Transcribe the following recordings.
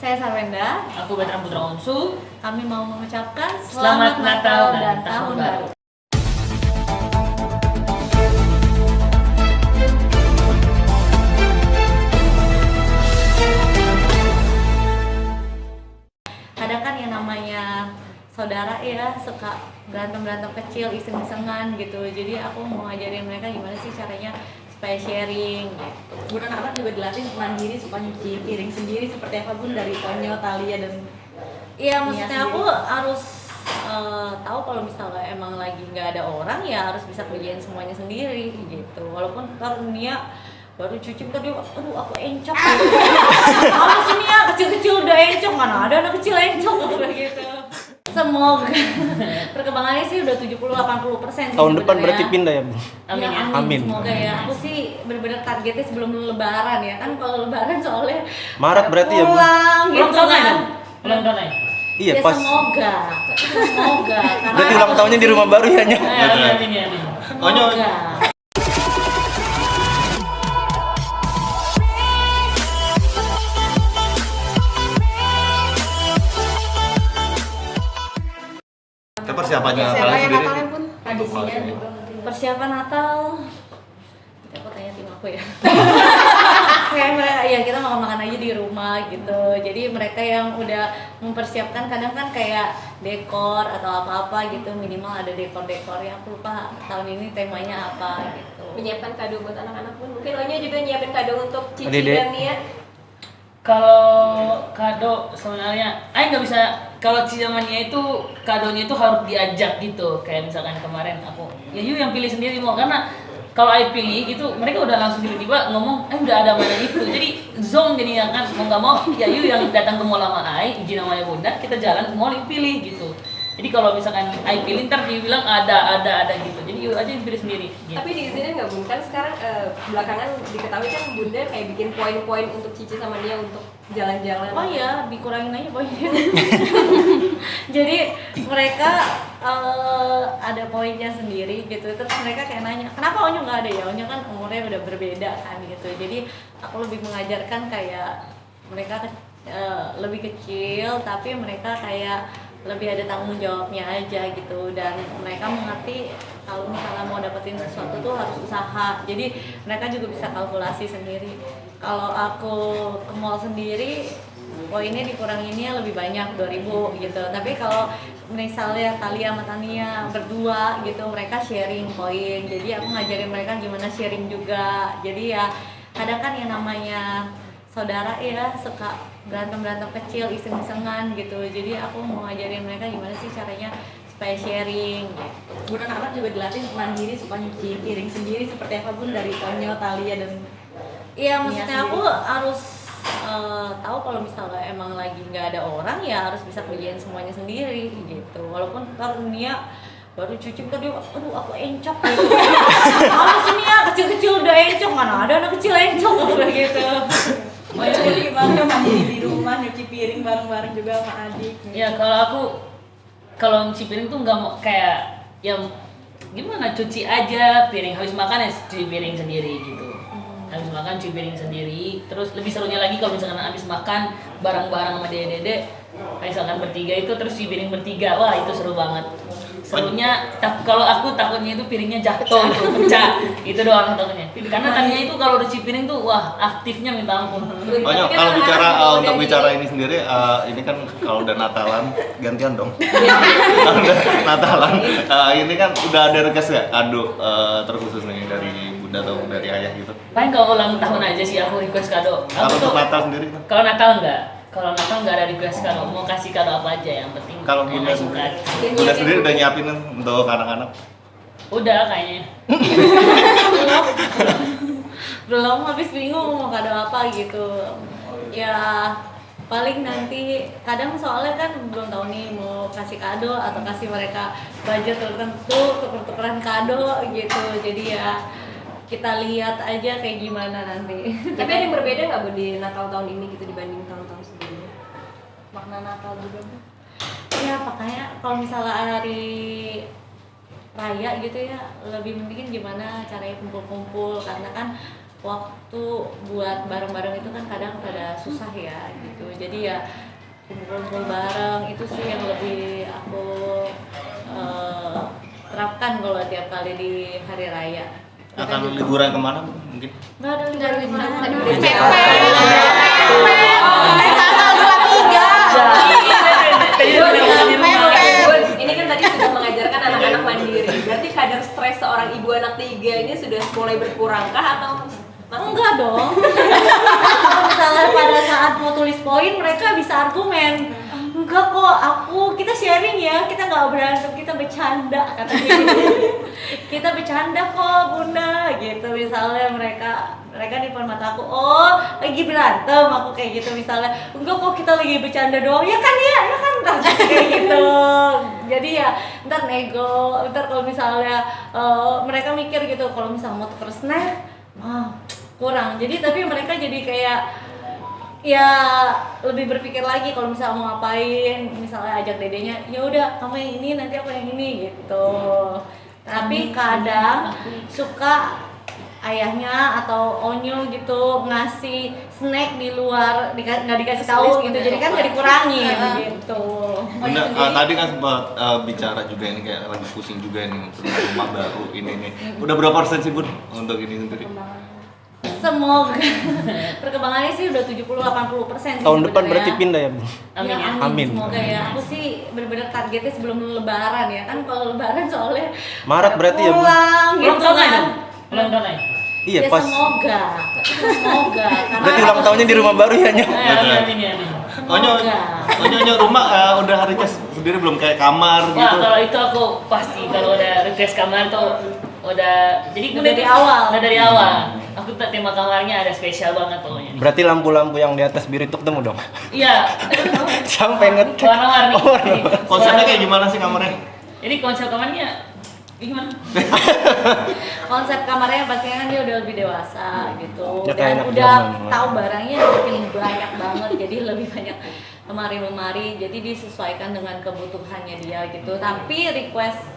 Saya Sarwenda. Aku Bertram Putra Onsu. Kami mau mengucapkan Selamat Natal dan Tahun Baru. Kadang kan yang namanya saudara ya suka berantem kecil, iseng-isengan gitu. Jadi aku mau ngajarin mereka gimana sih caranya supaya sharing gitu. Bun, anak-anak juga dilatih mandiri, suka nyuci piring sendiri seperti apa Bun, dari Tonyo, Thalia dan Iya, maksudnya aku harus tahu kalau misalnya emang lagi nggak ada orang ya harus bisa kerjain semuanya sendiri gitu. Walaupun ntar Nia baru cuci tadi, aduh aku encok gitu. Apa sih Nia kecil-kecil udah encok, mana ada anak kecil encok gitu. Semoga perkembangannya sih udah 70-80% Tahun depan berarti pindah ya, Bu? Amin ya. Amin. Semoga ya. Aku sih bener-bener targetnya sebelum lebaran ya. Kan kalau lebaran soalnya Maret berarti ya, Bu? pulang Ulang gitu tahun kan. ya? Ulang tahun ya? Iya, Ya pas. semoga. Karena Berarti ulang tahunnya di rumah baru ya, Nya? Amin ya. Semoga. Persiapannya kalian sendiri Pun tradisinya juga Persiapan Natal. Aku tanya tim aku ya. Kayak mereka ya kita makan-makan aja di rumah gitu. Jadi mereka yang udah mempersiapkan kadang kan kayak dekor atau apa-apa gitu, minimal ada dekor-dekornya. Aku lupa tahun ini temanya apa gitu. menyiapkan kado buat anak-anak Bun. Mungkin Onyo juga nyiapin kado untuk Cici Dede. dan Nia. Kalau kado sebenarnya, nggak bisa. Kalau zamannya itu kadonya itu harus diajak gitu. Kayak misalkan kemarin aku, ya yuk yang pilih sendiri mau, karena kalau I pilih gitu mereka udah langsung tiba-tiba ngomong, udah ada mana itu. Jadi zong jadinya kan, mau nggak mau ya yuk yang datang ke mall sama I, izin namanya bunda, kita jalan ke mall pilih gitu. Jadi kalau misalkan I pilih ntar dia bilang ada gitu. Jadi yuk aja pilih sendiri. Gitu. Tapi diizinin nggak Bun? Kan sekarang belakangan diketahui kan Bunda kayak bikin poin-poin untuk Cici sama Nia untuk jalan-jalan. Oh iya, dikurangin aja poinnya. Jadi mereka ada poinnya sendiri gitu. Terus mereka kayak nanya, kenapa Onyo nggak ada ya? Onyo kan umurnya udah berbeda kan gitu. Jadi aku lebih mengajarkan kayak mereka lebih kecil, tapi mereka kayak lebih ada tanggung jawabnya aja gitu. Dan mereka mengerti kalau misalnya mau dapetin sesuatu tuh harus usaha. Jadi mereka juga bisa kalkulasi sendiri. Kalau aku ke mall sendiri poinnya dikuranginnya lebih banyak 2.000 gitu. Tapi kalau misalnya Thalia sama Tania berdua gitu, mereka sharing poin. Jadi aku ngajarin mereka gimana sharing juga. Jadi ya kadang kan yang namanya saudara ya suka berantem kecil, iseng-isengan gitu. Jadi aku mau ngajarin mereka gimana sih caranya supaya sharing gitu. Bun, anak-anak juga dilatih mandiri, suka nyuci piring sendiri seperti apa Bun, dari Tonyo, Thalia dan Iya, maksudnya aku harus tahu kalau misalnya emang lagi nggak ada orang ya harus bisa kerjain semuanya sendiri gitu. Walaupun ntar Nia baru cuci tadi, aduh aku encok gitu. Apa sih Nia kecil-kecil udah encok, mana ada anak kecil encok gitu. jadi gimana mandiri di rumah nyuci piring bareng-bareng juga sama adik. Ya kalau nyuci piring tuh nggak mau kayak yang gimana, cuci aja piring, habis makan ya cuci piring sendiri gitu. Habis makan cuci piring sendiri. Terus lebih serunya lagi kalau misalkan habis makan bareng-bareng sama dede-dede, misalkan bertiga itu terus cuci piring bertiga, wah itu seru banget. Serunya kalau aku takutnya itu piringnya jatuh itu pecah, itu doang takutnya. Karena tadinya itu kalau udah cuci piring tuh wah aktifnya minta ampun. Onyo, kalau bicara untuk bicara ini sendiri, ini kan kalau udah Natalan gantian dong. Kalau udah Natalan, ini kan udah ada request nggak kado terkhusus nih dari bunda atau dari ayah gitu? Paling kalau ulang tahun aja sih aku request kado. Kalau Aku untuk tuh Natal sendiri kan? kalau Natal enggak. Kalau Natal nggak ada request kado, mau kasih kado apa aja yang penting. Kalau yang bunda I suka. sendiri, bunda sendiri udah nyiapin kan untuk anak-anak? Udah kayaknya. Belum, habis bingung mau kado apa gitu. Ya paling nanti kadang soalnya kan belum tahu nih mau kasih kado atau kasih mereka budget tertentu, tuker-tukeran kado gitu. Jadi ya kita lihat aja kayak gimana nanti. Tapi ada yang berbeda nggak Bun di Natal tahun ini gitu dibanding tahun-tahun sebelumnya? Makna Natal juga Bu. Ya makanya kalau misalnya hari raya gitu ya lebih pentingin gimana caranya kumpul-kumpul, karena kan waktu buat bareng-bareng itu kan kadang pada susah ya gitu. Jadi ya kumpul-kumpul bareng itu sih yang lebih aku terapkan kalau tiap kali di hari raya. Akan liburan kemana mungkin? Nggak ada liburan kemana. Ini kan tadi sudah mengajarkan anak-anak mandiri. Berarti kadar stres seorang ibu anak 3 ini sudah mulai berkurangkah atau masih? Enggak dong. Kalau misalnya pada saat mau tulis poin mereka bisa argumen. Enggak kok, kita sharing ya, kita nggak berantem, kita bercanda katanya. Kita bercanda kok bunda, gitu misalnya mereka di depan mata aku, oh lagi berantem, aku kayak gitu misalnya, enggak kok kita lagi bercanda doang, ya kan ntar kayak gitu. Jadi ya ntar nego, ntar kalau misalnya mereka mikir gitu, kalau misalnya mau tuker snack, kurang. Jadi tapi mereka jadi kayak ya lebih berpikir lagi kalau misalnya mau ngapain, misalnya ajak dedenya, ya udah kamu yang ini nanti aku yang ini gitu. Tapi kadang suka ayahnya atau onyo gitu ngasih snack di luar nggak dikasih tahu gitu, jadi kan nggak dikurangi gitu. Bunda, tadi kan sempat bicara juga ini kayak lagi pusing juga ini untuk rumah baru ini nih. Udah berapa persen sih Bun untuk ini sendiri? Semoga perkembangannya sih udah 70-80% sih Tahun depan sebenarnya. berarti pindah ya, Bu? Amin, Ya, amin. Semoga ya. Aku sih bener-bener targetnya sebelum lebaran ya. Kan kalau lebaran soalnya Maret berarti ya, Bu? pulang Ulang gitu tahun kan. dong? Ulang tahun aja. Iya, Ya, pas. semoga. Karena Berarti ulang tahunnya di rumah baru ya, Nyo? Amin. Onyo rumah udah hari cas sendiri belum kayak kamar Wah, gitu. kalau itu aku pasti kalau udah request kamar tuh udah jadi Udah dari awal. Udah dari awal. Aku tuh tema kamarnya ada spesial banget pokoknya. Berarti lampu-lampu yang di atas biru itu ketemu dong? Iya. Sampai ngecek. Warna-warni. Oh, warna. Konsepnya kayak gimana sih kamarnya? Jadi konsep kamarnya gimana? konsep kamarnya pastinya kan dia udah lebih dewasa gitu. Ya, kayak Dan anak udah zaman. tahu barangnya makin banyak banget. Jadi lebih banyak lemari-lemari. Jadi disesuaikan dengan kebutuhannya dia gitu. Tapi request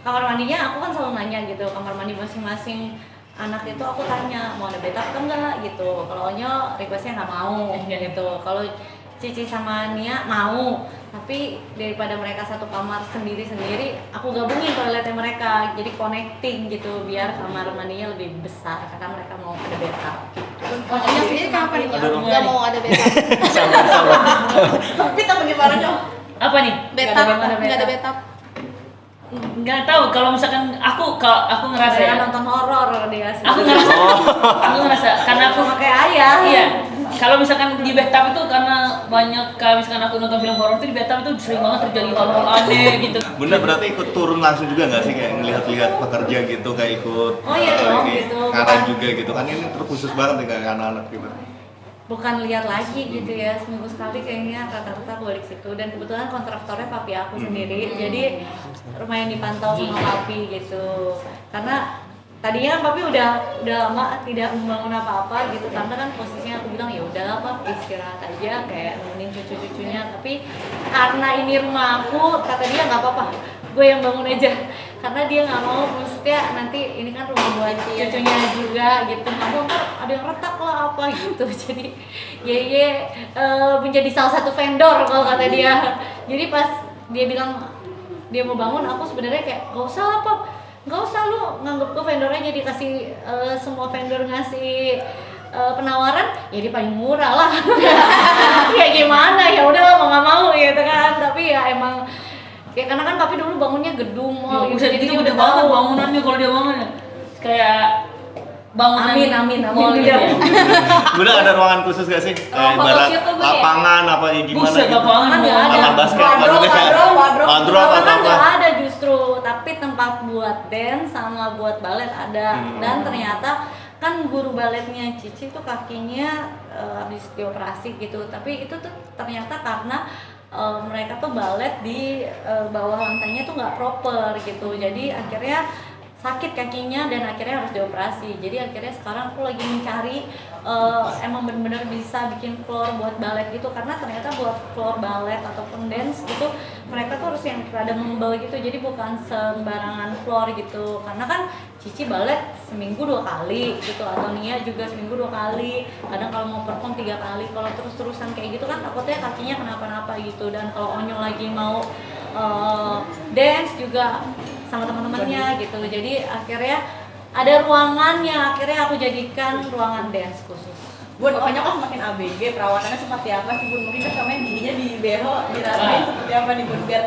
kamar mandinya aku kan selalu nanya gitu, kamar mandi masing-masing anak itu aku tanya mau ada bathtub enggak gitu. Kalau Onyo requestnya nggak mau gitu. Kalau Cici sama Nia mau, tapi daripada mereka satu kamar sendiri-sendiri, aku gabungin toiletnya mereka, jadi connecting gitu biar kamar mandinya lebih besar karena mereka mau ada bathtub. Onyo sendiri kenapa nih? Aduh. Nggak mau ada bathtub. Sabar. Tapi apa gimana Nyok? Apa nih? Bathtub, Nggak ada nggak ada bathtub. bathtub. Nggak tahu kalau misalkan aku ngerasa Saya ya. nonton horor dia sih. Aku ngerasa karena aku sama kayak ayah. iya. Kalau misalkan di bathtub itu karena banyak kalau misalkan aku nonton film horor itu di bathtub itu sering banget terjadi hal-hal aneh gitu. Bunda berarti ikut turun langsung juga nggak sih kayak ngelihat-lihat pekerja gitu kayak ikut Oh iya dong, gitu. ngarang Bukan- juga gitu kan ini terkhusus banget nih kayak anak-anak gitu. Bukan lihat lagi gitu ya, seminggu sekali kayaknya rata-rata aku balik situ. Dan kebetulan kontraktornya papi aku sendiri, jadi lumayan dipantau sama papi gitu. Karena tadinya kan papi udah lama tidak membangun apa-apa gitu, karena kan posisinya aku bilang ya udahlah Pap, istirahat aja kayak nemenin cucu-cucunya. Tapi karena ini rumah aku, kata dia nggak apa-apa, gue yang bangun aja. Karena dia nggak mau, maksudnya nanti ini kan rumah buat cucunya juga gitu, nggak mau ntar ada yang retak lah apa gitu. Jadi Yeye menjadi salah satu vendor kalau kata dia. Jadi pas dia bilang dia mau bangun, aku sebenarnya kayak nggak usah lah Pap, nggak usah lu nganggep gue vendornya, jadi kasih semua vendor ngasih penawaran ya dia paling murah lah. Ya gimana ya udah mau nggak mau gitu kan. Tapi ya emang ya karena kan papi dulu bangunnya gedung mall gitu, Buset, jadi itu dia udah udah banget tahu. bangunannya kalau dia bangun ya. Kayak bangunan Amin. mall gitu ya. Bunda ada ruangan khusus gak sih? Kayak foto ibarat shoot tuh gue ya? lapangan apa ya gimana Buset, gitu? lapangan Kan nggak ada. Lapangan basket Wardrobe Wardrobe atau kan apa? nggak ada justru, tapi tempat buat dance sama buat balet ada. Dan ternyata kan guru baletnya Cici tuh kakinya habis dioperasi gitu, tapi itu tuh ternyata karena mereka tuh balet di bawah lantainya tuh nggak proper gitu, jadi akhirnya sakit kakinya dan akhirnya harus dioperasi. Jadi akhirnya sekarang aku lagi mencari emang bener-bener bisa bikin floor buat balet gitu, karena ternyata buat floor balet ataupun dance gitu mereka tuh harus yang rada membel gitu, jadi bukan sembarangan floor gitu. Karena kan Cici balet seminggu 2 kali gitu, atau Nia juga seminggu 2 kali, kadang kalau mau perform 3 kali. Kalau terus-terusan kayak gitu kan takutnya kakinya kenapa-napa gitu. Dan kalau Onyo lagi mau dance juga sama teman-temannya gitu, jadi akhirnya ada ruangan yang akhirnya aku jadikan ruangan dance khusus. Bun, pokoknya kan semakin ABG, perawatannya seperti apa sih Bun? Mungkin kan kemarin giginya di beho, dirasain seperti apa nih Bun? Biar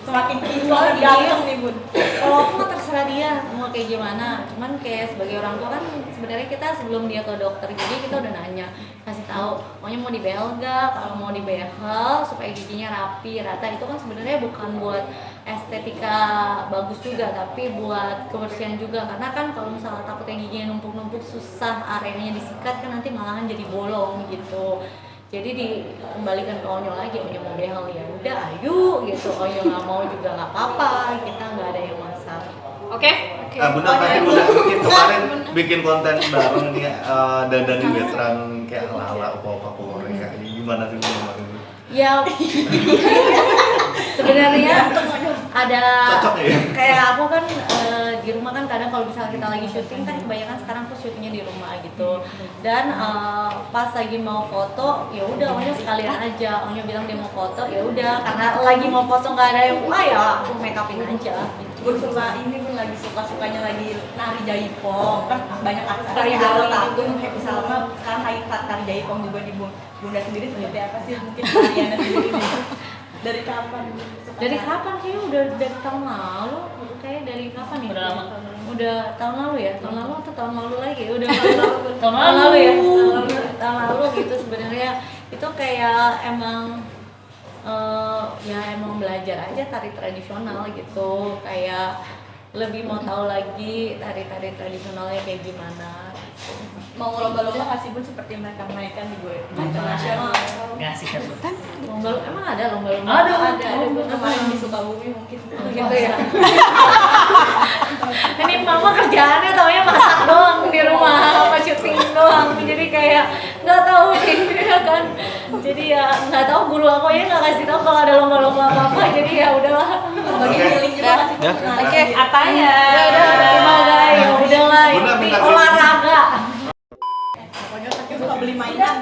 semakin kinclong Kalau ganteng nih Bun. Kalau aku mah terserah dia mau kayak gimana. Cuman kayak sebagai orang tua kan sebenarnya kita sebelum dia ke dokter gigi kita udah nanya, kasih tahu maunya mau dibehel nggak. Kalau mau dibehel supaya giginya rapi rata, itu kan sebenarnya bukan buat estetika bagus juga, tapi buat kebersihan juga. Karena kan kalau misalnya takutnya giginya numpuk-numpuk susah areanya disikat kan nanti malahan jadi bolong gitu. Jadi dikembalikan ke Onyo lagi, Onyo mau behel ya udah ayo gitu, Onyo nggak mau juga nggak apa-apa, kita nggak ada yang masalah. Oke? Bunda tadi udah kemarin bikin konten bareng nih dandanin veteran kayak ala-ala opa-opa Korea. Gimana sih Bunda? Ya sebenarnya ada Cocok ya? kayak aku kan di rumah kan kadang kalau misalnya kita lagi syuting kan kebanyakan sekarang tuh syutingnya di rumah gitu. Dan pas lagi mau foto ya udah Onyo sekalian aja, Onyo bilang dia mau foto ya udah, karena lagi mau foto nggak ada yang buka ya aku make upin aja. Bun suka ini Bun, lagi suka-sukanya lagi nari jaipong, kan banyak artis Tari yang Bali tatung, Happy Salma sekarang lagi tari jaipong juga nih Bun. Bunda sendiri seperti apa sih mungkin tariannya sendiri nih? Dari kapan Bun? suka Dari tari? kapan sih? Udah dari tahun lalu. Kayak dari kapan nih? Udah lama. Udah tahun lalu ya? Tahun lalu atau tahun lalu lagi? Udah Tahun lalu. ya? Tahun lalu gitu sebenarnya. Itu kayak emang ya emang belajar aja tari tradisional gitu. Kayak lebih mau tahu lagi tari-tari tradisionalnya kayak gimana. Mau lomba-lomba nggak sih Bun seperti mereka di gue internasional? Nggak sih kan? Lomba emang ada lomba-lomba? Ada. Bun. Kemarin di Sukabumi mungkin Gitu ya. Ini mama kerjaannya taunya masak doang di rumah sama syuting doang, jadi kayak nggak tahu nih ya kan. Jadi ya nggak tahu, guru aku ya nggak kasih tahu kalau ada lomba-lomba apa, jadi ya udahlah. bagi feeling juga nggak sih Bun? Ya. Oke, Apanya? ya udah sebagai ya udahlah Bunda ini minta olahraga. Pokoknya suka beli mainan.